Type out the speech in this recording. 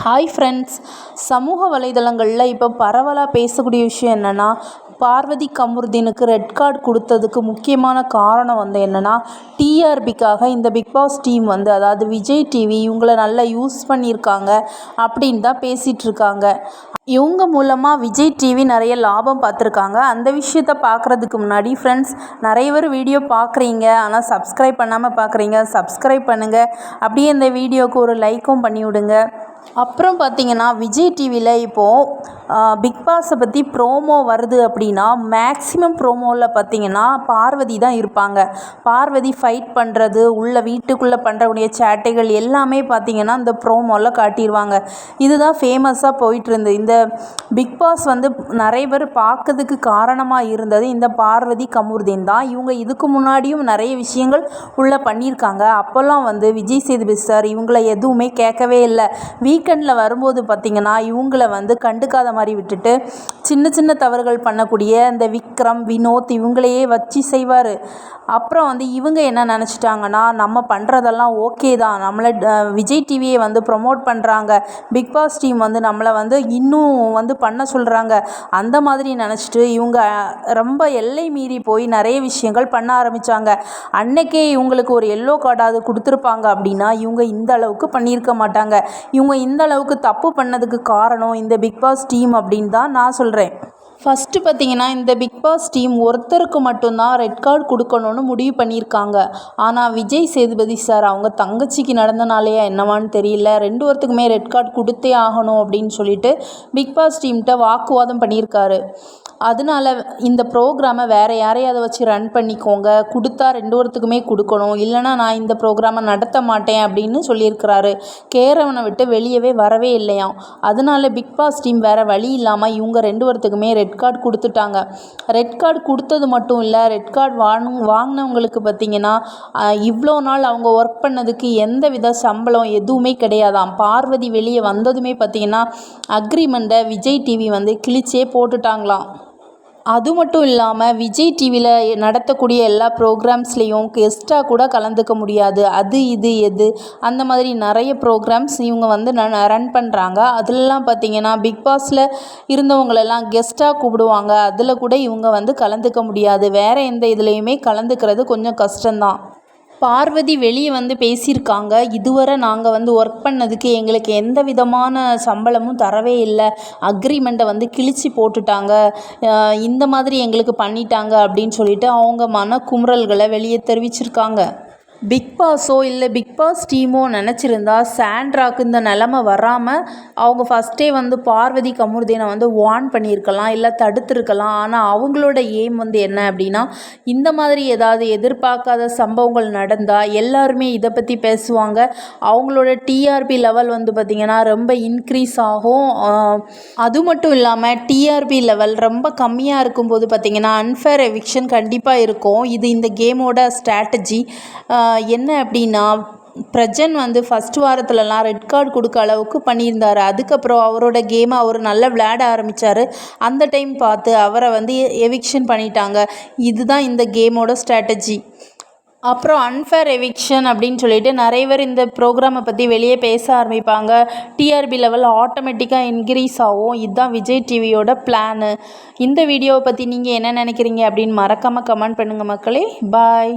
Hi friends, சமூக வலைதளங்களில் இப்போ பரவலாக பேசக்கூடிய விஷயம் என்னென்னா, பார்வதி கமருதீனுக்கு ரெட் கார்டு கொடுத்ததுக்கு முக்கியமான காரணம் என்னென்னா, டிஆர்பிக்காக இந்த பிக் பாஸ் டீம் அதாவது விஜய் டிவி இவங்கள நல்லா யூஸ் பண்ணியிருக்காங்க அப்படின்னு தான் பேசிகிட்டு இருக்காங்க. இவங்க மூலமாக விஜய் டிவி நிறைய லாபம் பார்த்துருக்காங்க. அந்த விஷயத்த பார்க்குறதுக்கு முன்னாடி ஃப்ரெண்ட்ஸ், நிறைய பேர் வீடியோ பார்க்குறீங்க, ஆனால் சப்ஸ்கிரைப் பண்ணாமல் பார்க்குறீங்க. சப்ஸ்கிரைப் பண்ணுங்கள், அப்படியே இந்த வீடியோவுக்கு ஒரு லைக்கும் பண்ணி விடுங்க. அப்புறம் பார்த்திங்கன்னா, விஜய் டிவியில் இப்போது பிக் பாஸை பற்றி ப்ரோமோ வருது அப்படின்னா, மேக்ஸிமம் ப்ரோமோவில் பார்த்திங்கன்னா பார்வதி தான் இருப்பாங்க. பார்வதி ஃபைட் பண்ணுறது, உள்ள வீட்டுக்குள்ளே பண்ணுறக்கூடிய சேட்டைகள் எல்லாமே பார்த்திங்கன்னா இந்த ப்ரோமோவில் காட்டிடுவாங்க. இதுதான் ஃபேமஸாக போயிட்டுருந்து. இந்த பிக் பாஸ் நிறைய பேர் பார்க்கறதுக்கு காரணமாக இருந்தது இந்த பார்வதி கமருதீன் தான். இவங்க இதுக்கு முன்னாடியும் நிறைய விஷயங்கள் உள்ளே பண்ணியிருக்காங்க. அப்போல்லாம் விஜய் சேதுபதி சார் இவங்கள எதுவுமே கேட்கவே இல்லை. வீக்கெண்டில் வரும்போது பார்த்திங்கன்னா இவங்கள கண்டுக்காத மாதிரி விட்டுட்டு சின்ன சின்ன தவறுகள் பண்ணக்கூடிய இந்த விக்ரம், வினோத் இவங்களையே வச்சு செய்வார். அப்புறம் இவங்க என்ன நினச்சிட்டாங்கன்னா, நம்ம பண்ணுறதெல்லாம் ஓகே தான், நம்மளை விஜய் டிவியை ப்ரொமோட் பண்ணுறாங்க, பிக் பாஸ் டீம் நம்மளை இன்னும் பண்ண சொல்கிறாங்க, அந்த மாதிரி நினச்சிட்டு இவங்க ரொம்ப எல்லை மீறி போய் நிறைய விஷயங்கள் பண்ண ஆரம்பித்தாங்க. அன்னைக்கே இவங்களுக்கு ஒரு எல்லோ கார்டாவது கொடுத்துருப்பாங்க அப்படின்னா இவங்க இந்த அளவுக்கு பண்ணியிருக்க மாட்டாங்க. இவங்க இந்த அளவுக்கு தப்பு பண்ணதுக்கு காரணம் இந்த பிக் பாஸ் டீம் அப்படின்னு தான் நான் சொல்கிறேன். ஃபஸ்ட்டு பார்த்திங்கன்னா, இந்த பிக் பாஸ் டீம் ஒருத்தருக்கு மட்டும்தான் ரெட் கார்டு கொடுக்கணும்னு முடிவு பண்ணியிருக்காங்க. ஆனால் விஜய் சேதுபதி சார் அவங்க தங்கச்சிக்கு நடந்தனாலேயா என்னவான்னு தெரியல, ஒருத்தருக்குமே ரெட் கார்டு கொடுத்தே ஆகணும் அப்படின்னு சொல்லிட்டு பிக் பாஸ் டீம்கிட்ட வாக்குவாதம் பண்ணியிருக்காரு. அதனால இந்த ப்ரோக்ராமை வேறு யாரையாவது வச்சு ரன் பண்ணிக்கோங்க, கொடுத்தா ஒருத்தருக்குமே கொடுக்கணும், இல்லைனா நான் இந்த ப்ரோக்ராமை நடத்த மாட்டேன் அப்படின்னு சொல்லியிருக்கிறாரு. கேரவனை விட்டு வெளியவே வரவே இல்லையாம். அதனால பிக் பாஸ் டீம் வேறு வழி இல்லாமல் இவங்க ஒருத்தருக்குமே ரெட் கார்டு கொடுத்துட்டாங்க. ரெட் கார்டு கொடுத்தது மட்டும் இல்லை, ரெட் கார்டு வாங்கினவங்களுக்கு பார்த்திங்கன்னா இவ்வளோ நாள் அவங்க ஒர்க் பண்ணதுக்கு எந்த வித சம்பளம் எதுவுமே கிடையாதாம். பார்வதி வெளியே வந்ததுமே பார்த்திங்கன்னா அக்ரிமெண்ட்டை விஜய் டிவி கிழிச்சே போட்டுட்டாங்களாம். அது மட்டும் இல்லாமல் விஜய் டிவியில் நடத்தக்கூடிய எல்லா ப்ரோக்ராம்ஸ்லேயும் கெஸ்ட்டாக கூட கலந்துக்க முடியாது. அது இது எது அந்த மாதிரி நிறைய ப்ரோக்ராம்ஸ் இவங்க ரன் பண்ணுறாங்க. அதிலலாம் பார்த்திங்கன்னா பிக் பாஸில் இருந்தவங்களெல்லாம் கெஸ்ட்டாக கூப்பிடுவாங்க. அதில் கூட இவங்க கலந்துக்க முடியாது. வேறு எந்த இதுலேயுமே கலந்துக்கிறது கொஞ்சம் கஷ்டம்தான். பார்வதி வெளியே பேசியிருக்காங்க, இதுவரை நாங்கள் ஒர்க் பண்ணதுக்கு எங்களுக்கு எந்த விதமான சம்பளமும் தரவே இல்லை, அக்ரிமெண்ட்டை கிழிச்சு போட்டுட்டாங்க, இந்த மாதிரி எங்களுக்கு பண்ணிட்டாங்க அப்படின்னு சொல்லிட்டு அவங்க மன குமுறல்களை வெளியே தெரிவிச்சிருக்காங்க. பிக் பாஸோ இல்லை பிக் பாஸ் டீமோ நினச்சிருந்தா சாண்ட்ராக்கு இந்த நிலமை வராமல் அவங்க ஃபஸ்ட்டே பார்வதி கமருதீனை வார்ன் பண்ணியிருக்கலாம், இல்லை தடுத்துருக்கலாம். ஆனால் அவங்களோட எய்ம் என்ன அப்படின்னா, இந்த மாதிரி ஏதாவது எதிர்பார்க்காத சம்பவங்கள் நடந்தால் எல்லாருமே இதை பற்றி பேசுவாங்க. அவங்களோட டிஆர்பி லெவல் பார்த்திங்கன்னா ரொம்ப இன்க்ரீஸ் ஆகும். அது மட்டும் இல்லாமல் டிஆர்பி லெவல் ரொம்ப கம்மியாக இருக்கும்போது பார்த்திங்கன்னா அன்ஃபேர் எவிக்ஷன் கண்டிப்பாக இருக்கும். இது இந்த கேமோட ஸ்ட்ராட்டஜி. என்ன அப்படின்னா, பிரஜன் ஃபஸ்ட் வாரத்துலலாம் ரெட் கார்டு கொடுக்க அளவுக்கு பண்ணியிருந்தார். அதுக்கப்புறம் அவரோட கேமை அவர் நல்லா விளையாட ஆரம்பித்தார். அந்த டைம் பார்த்து அவரை எவிக்ஷன் பண்ணிட்டாங்க. இதுதான் இந்த கேமோட ஸ்ட்ராட்டஜி. அப்புறம் அன்ஃபேர் எவிக்ஷன் அப்படின்னு சொல்லிட்டு நிறைய பேர் இந்த ப்ரோக்ராமை பற்றி வெளியே பேச ஆரம்பிப்பாங்க. டிஆர்பி லெவல் ஆட்டோமேட்டிக்காக இன்க்ரீஸ் ஆகும். இதுதான் விஜய் டிவியோட பிளானு. இந்த வீடியோவை பற்றி நீங்கள் என்ன நினைக்கிறீங்க அப்படின்னு மறக்காமல் கமெண்ட் பண்ணுங்கள் மக்களே. பாய்.